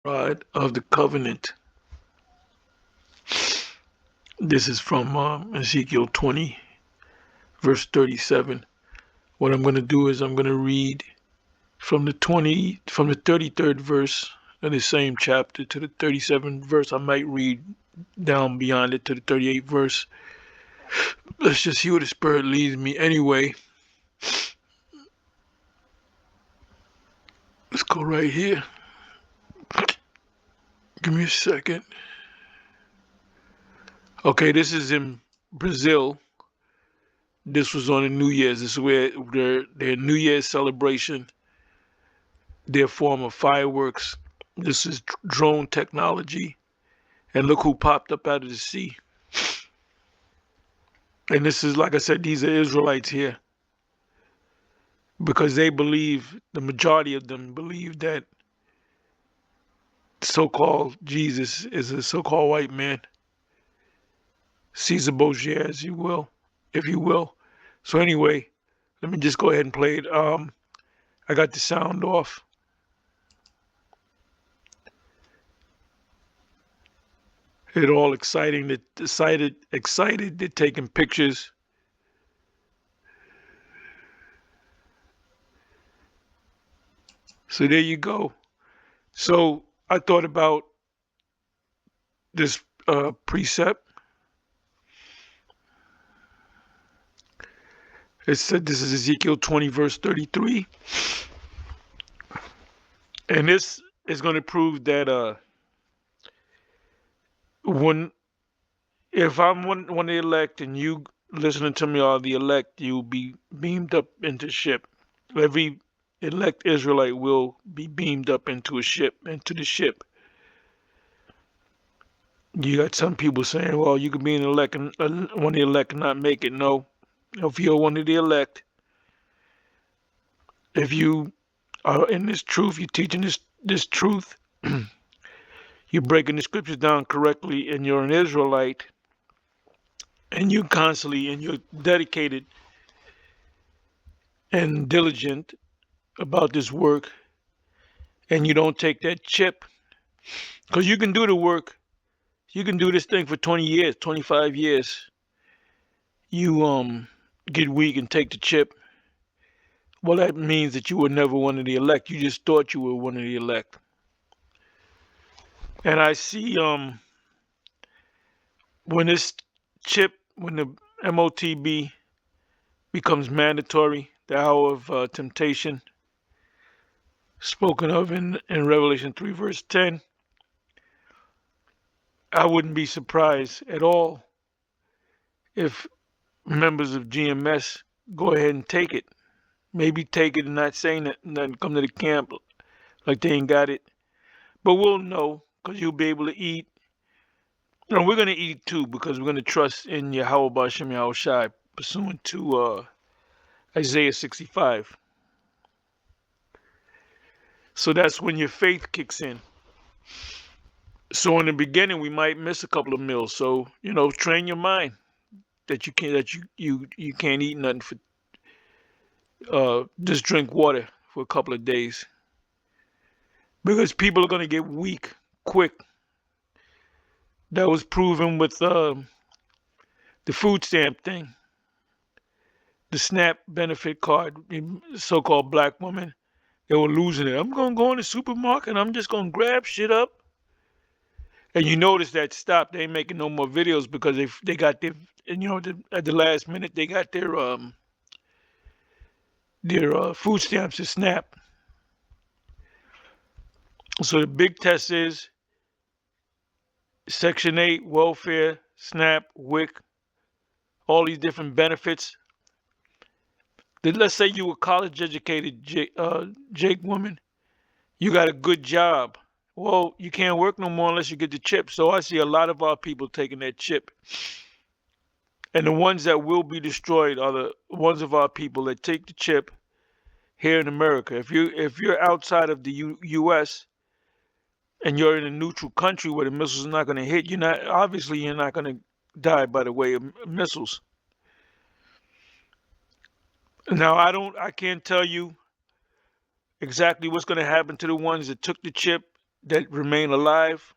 Rod of the covenant. This is from Ezekiel 20, verse 37. What I'm going to do is I'm going to read from the 33rd verse of the same chapter to the 37th verse. I might read down beyond it to the 38th verse. Let's just see where the Spirit leads me. Anyway, let's go right here. Give me a second. Okay, this is in Brazil. This was on the New Year's. This is where their New Year's celebration, their form of fireworks. This is drone technology. And look who popped up out of the sea. And this is, like I said, these are Israelites here because they believe, the majority of them believe that so-called Jesus is a so-called white man, Caesar Borgia, as you will, if you will. So anyway, let me just go ahead and play it. I got the sound off. It all exciting. Excited. They're taking pictures. So there you go. So I thought about this precept. It said this is Ezekiel 20, verse 33. And this is going to prove that when if I'm one of the elect and you listening to me are the elect, you'll be beamed up into ship. Every elect Israelite will be beamed up into into the ship. You got some people saying, well, you could be an elect and one of the elect and not make it. No. If you're one of the elect, if you are in this truth, you're teaching this truth, you're breaking the scriptures down correctly, and you're an Israelite, and you constantly and you're dedicated and diligent about this work, and you don't take that chip, because you can do the work, you can do this thing for 20 years, 25 years. You get weak and take the chip. Well, that means that you were never one of the elect. You just thought you were one of the elect. And I see when this chip, when the MOTB becomes mandatory, the hour of temptation, spoken of in Revelation 3, verse 10, I wouldn't be surprised at all if members of GMS go ahead and take it. Maybe take it and not say nothing, come to the camp like they ain't got it. But we'll know because you'll be able to eat. And we're going to eat too because we're going to trust in Yahweh Bashem Yahushai pursuant to Isaiah 65. So that's when your faith kicks in. So in the beginning, we might miss a couple of meals. So train your mind that you can't eat nothing for just drink water for a couple of days because people are gonna get weak quick. That was proven with the food stamp thing, the SNAP benefit card. So-called black women, they were losing it. I'm gonna go in the supermarket. I'm just gonna grab shit up. And you notice that stopped. They ain't making no more videos because they got their, and at the last minute they got their food stamps to SNAP. So the big test is Section 8, welfare, SNAP, WIC, all these different benefits. Let's say you were college educated, Jake woman, you got a good job. Well, you can't work no more unless you get the chip. So I see a lot of our people taking that chip. And the ones that will be destroyed are the ones of our people that take the chip here in America. If you're outside of the U.S. and you're in a neutral country where the missiles are not going to hit, you're not going to die by the way of missiles. Now I can't tell you exactly what's going to happen to the ones that took the chip that remain alive,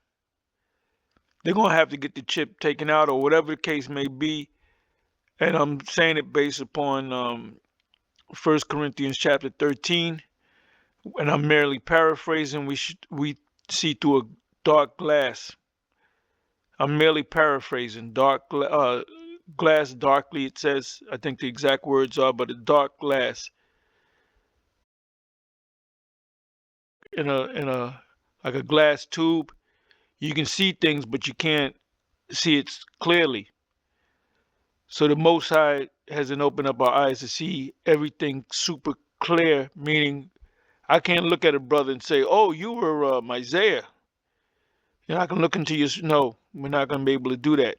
they're gonna have to get the chip taken out or whatever the case may be. And I'm saying it based upon 1 Corinthians chapter 13, and I'm merely paraphrasing. We see through a dark glass. I'm merely paraphrasing. Glass darkly. It says. I think the exact words are, but a dark glass in a like a glass tube. You can see things, but you can't see it clearly. So the Most High hasn't opened up our eyes to see everything super clear. Meaning, I can't look at a brother and say, "Oh, you were Isaiah." You're not gonna look into your. No, we're not gonna be able to do that.